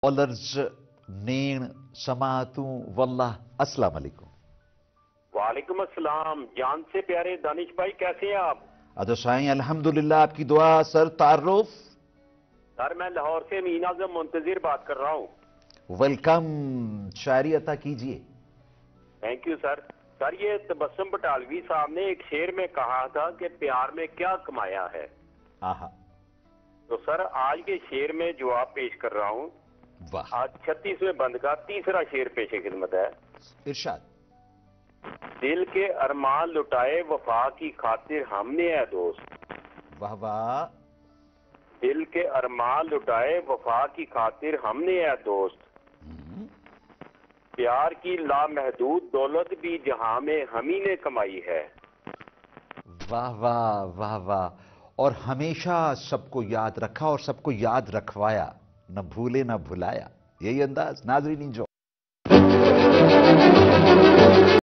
Collars نین سماعتوں واللہ السلام علیکم. وعلیکم السلام. جان سے پیارے دانش بھائی، کیسے ہیں آپ؟ ادو سائیں الحمدللہ، آپ کی دعا. سر تعارف؟ سر میں لاہور سے امین اعظم منتظر بات کر رہا ہوں. ویلکم. شاعری عطا کیجئے. Thank you sir. سر یہ تبسم بٹالوی صاحب نے ایک شعر میں کہا تھا کہ پیار میں کیا کمایا ہے. آہا. تو سر آج کے شعر میں جواب پیش کر رہا ہوں. واہ. آج 36ویں بند کا تیسرا شعر پیش خدمت ہے. ارشاد. دل کے ارمان لٹائے وفا کی خاطر ہم نے اے دوست. واہ واہ. دل کے ارمان لٹائے وفا کی خاطر ہم نے اے دوست. پیار کی لامحدود دولت بھی جہاں میں ہم ہی نے کمائی ہے. واہ واہ واہ واہ. اور ہمیشہ سب کو یاد رکھا اور سب کو یاد رکھوایا، نہ بھولے نہ بھلایا. یہی انداز. ناظرین انجو